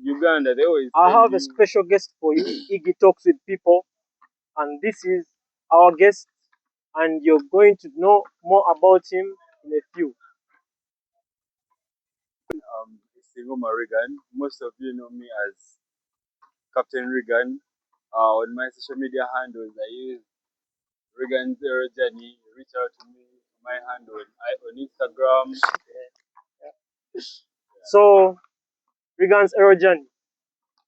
Uganda, they always I tell have a you. special guest for you. Iggy talks with people, and this is our guest, and you're going to know more about him in a few. Singoma Regan. Most of you know me as Captain Regan. On my social media handles, I use Regan Zero Journey. Reach out to me. My handle on Instagram. So, Regan's Erogen,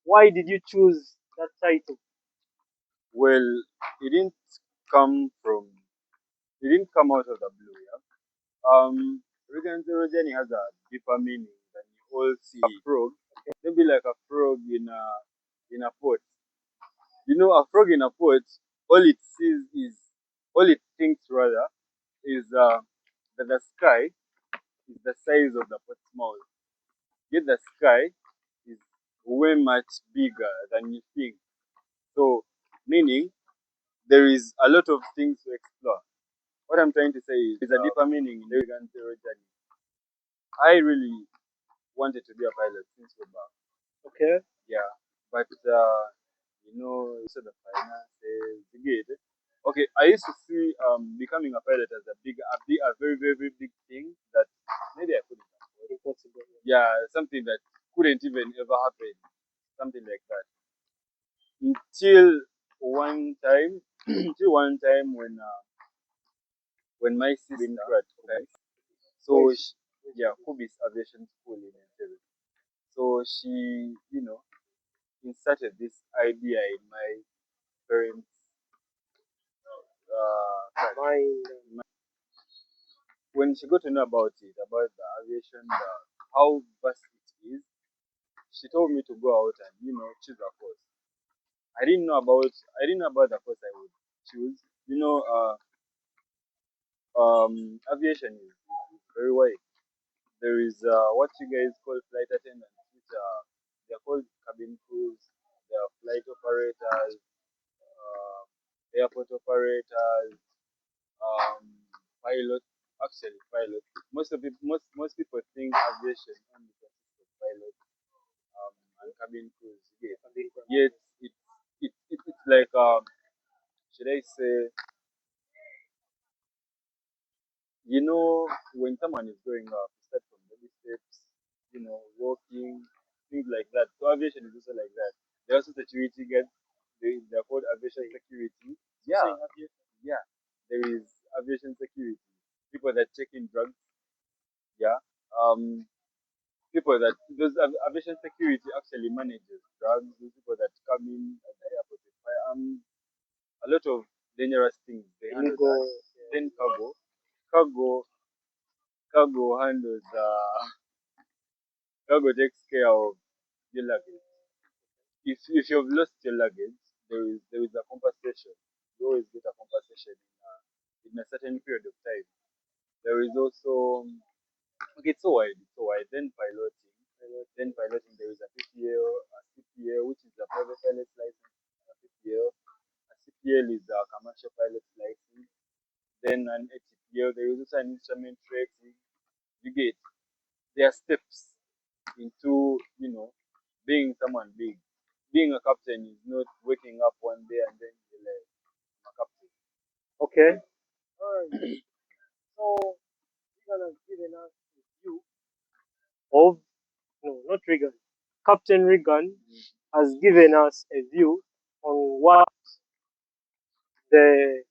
why did you choose that title? Well, it didn't come from. It didn't come out of the blue. Yeah. Regan Zero Journey has a deeper meaning than you all see. A frog, maybe like a frog in a pot. You know, a frog in a pot, all it sees is, all it thinks rather, is that the sky is the size of the pot's mouth. Yet the sky is way much bigger than you think. So, meaning there is a lot of things to explore. What I'm trying to say is there's a deeper meaning in Vegan Zero Journey. I really wanted to be a pilot since way back. Okay. Yeah, but so the finances, you get it. Okay, I used to see becoming a pilot as a very, very, very big thing that maybe I couldn't afford. Impossible. Yeah, something that couldn't even ever happen, something like that. Until one time, until one time when my sister at Kubis, so she, yeah, Kubis Aviation School in Entebbe. So she, inserted this idea in my parents' mind. When she got to know about it, about the aviation, how vast it is, she told me to go out and choose a course. I didn't know about the course I would choose. Aviation is very wide. There is what you guys call flight attendants, which they're called cabin crews. There are flight operators, uh, airport operators, um, pilots. Actually, pilots. Most people think aviation only consists of pilots and cabin crews. Yet it's like should I say, when someone is growing up, you start from baby steps, walking, things like that. So aviation is also like that. There are also security guards. They're called aviation security. Yeah, yeah. There is aviation security. People that check in drugs. Yeah. People that those aviation security actually manages drugs. Those people that come in at the airport with firearms, a lot of dangerous things. They handle that. Then cargo, cargo handles. Cargo takes care of your luggage. If you've lost your luggage, there is a compensation. You always get a compensation in a certain period of time. There is also okay, it's so wide, it's so wide. Then piloting, there is a PPL, a CPL, which is a private pilot license, a PPL. A CPL is a commercial pilot license. Then an ATPL, there is also an instrument rating. You get there are steps into being someone big. Being a captain is not waking up one day and then you're like, I'm a captain. Okay. Alright. So, Regan has given us a view of, no, not Regan. Captain Regan has given us a view on what the,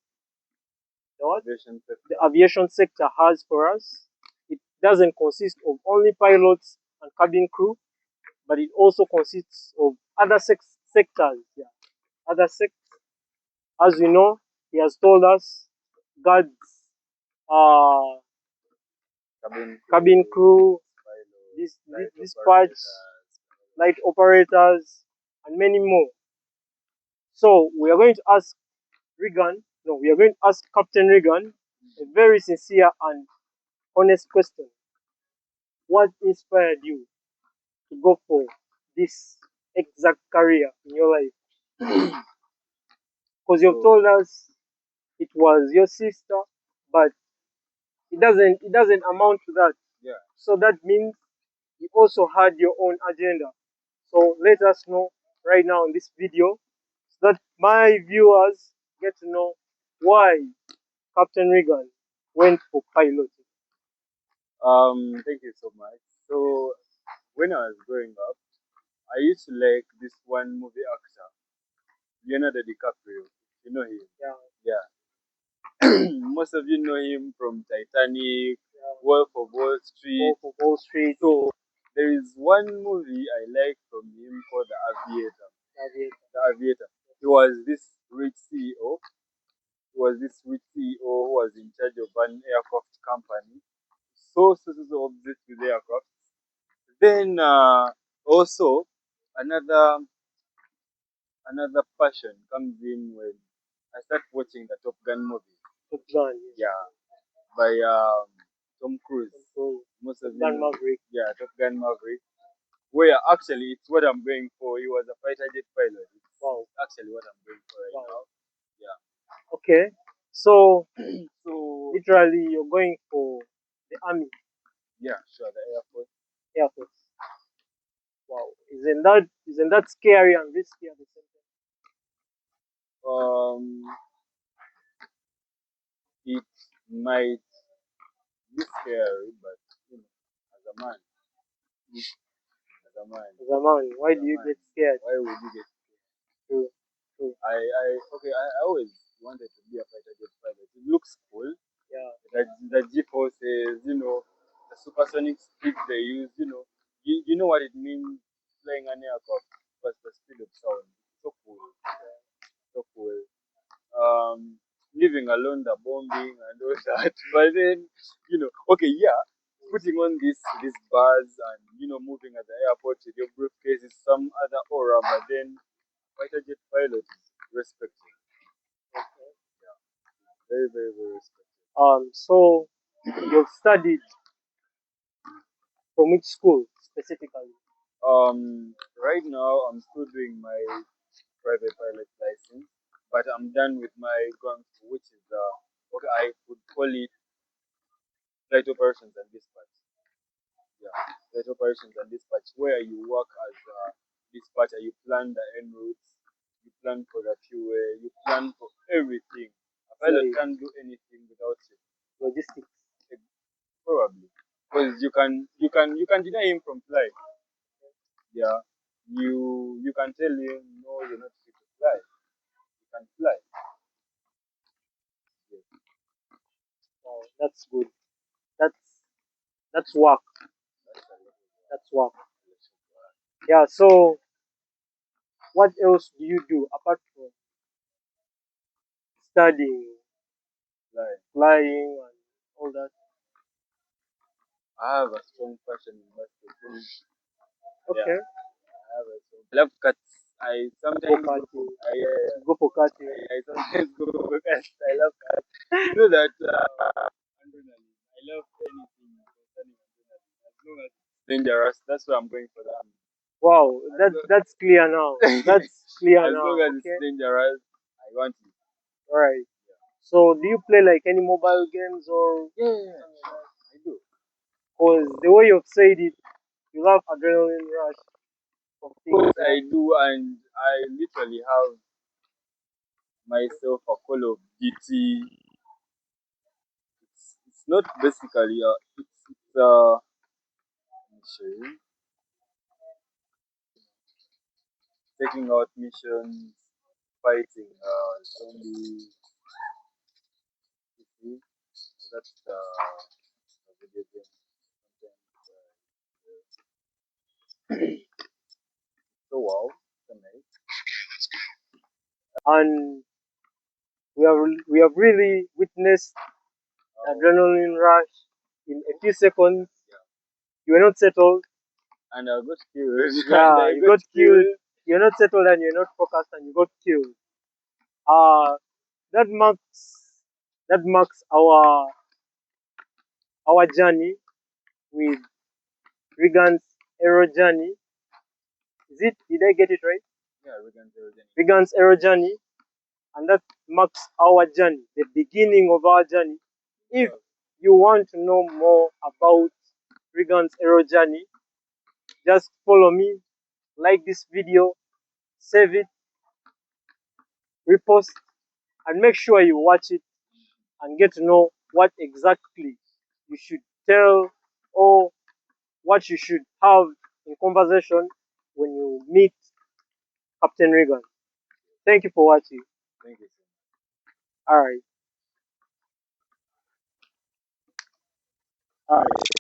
the aviation sector has for us. It doesn't consist of only pilots and cabin crew, but it also consists of other sectors. Yeah, other sectors. As we know, he has told us guards, uh, cabin crew, dispatch, light operators, and many more. So we are going to ask Regan, no, we are going to ask Captain Regan a very sincere and honest question. What inspired you to go for this exact career in your life? Because you've told us it was your sister, but it doesn't amount to that. Yeah. So that means you also had your own agenda. So let us know right now in this video so that my viewers get to know why Captain Regan went for piloting. Thank you so much. So when I was growing up, I used to like this one movie actor, Leonardo DiCaprio. You know him? Yeah. Yeah. Most of you know him from Titanic, Yeah. Wolf of Wall Street. Wolf of Wall Street. So there is one movie I like from him called The Aviator. Aviator. The Aviator. He was this rich CEO. He was this rich CEO who was in charge of an aircraft company. So obsessed with aircraft. Then also another another passion comes in when I start watching the Top Gun movie. Top Gun. Yes. Yeah, by Tom Cruise. So, Most of Top you Gun know. Maverick. Yeah, Top Gun Maverick. Where actually it's what I'm going for. He was a fighter jet pilot. It's Wow. actually what I'm going for right Wow. now. Yeah. Okay. So So literally you're going for the army, yeah, sure, the Air Force. Air Force. Wow. Isn't that scary and risky at the same time? Um, it might be scary, but you know, as a man, as a man, As a man, why as do a you man, get scared? why would you get? True. True. Okay. I always wanted to be a fighter jet pilot. It looks cool. Yeah. The G forces, you know, the supersonic speed they use, you know, you know what it means flying an aircraft, but the speed of sound. So cool. Yeah, so cool. Leaving alone the bombing and all that. But then, you know, okay, yeah, putting on this bars and you know moving at the airport with your briefcase is some other aura, but then fighter jet pilot is respected. Yeah, very, very, very respected. So you've studied from which school specifically? Right now I'm still doing my private pilot license, but I'm done with my ground school, which is okay, I would call it flight operations and dispatch. Yeah, flight operations and dispatch, where you work as a dispatcher, you plan the en routes, you plan for the fuel, you plan for everything. A pilot Like can't do anything without you. logistics. Probably because you can deny him from flight. Yeah, you can tell him no, you're not fit to fly. You can fly. Yes, Wow, that's good. That's work. that's a little That's work. Yeah. So what else do you do apart from studying, fly. flying, and all that? I have a strong passion in basketball. Yeah, Okay. I have a strong. I love cats. I Go sometimes go for. karting. Yeah, Go for karting. I sometimes go for cats. I love cats. You know that adrenaline. I love anything concerning adrenaline. As long as it's dangerous, that's why I'm going for that. Wow, that's clear now. That's clear As now. long as Okay. it's dangerous, I want it. All right. So do you play like any mobile games or? Yeah, I do. Cause the way you've said it, you love adrenaline rush of Of things. course, Yeah. I do, and I literally have myself a Call of Duty. It's not basically it's let me show you, taking out missions, fighting zombies. You see, that's the video game. So wow, so nice. And we have really witnessed adrenaline rush in a few seconds. Yeah. You were not settled. And I got killed. And Yeah, I you got got killed. You're not settled and you're not focused and you got killed. Uh that marks our journey with Regan's Aero journey. Is it? Did I get it right? Yeah, we can do it. Regan's Aero journey, and that marks our journey, the beginning of our journey. If you want to know more about Regan's Aero journey, just follow me, like this video, save it, repost, and make sure you watch it and get to know what exactly you should tell or what you should have in conversation when you meet Captain Regan. Thank you for watching. Thank you. All right. All right.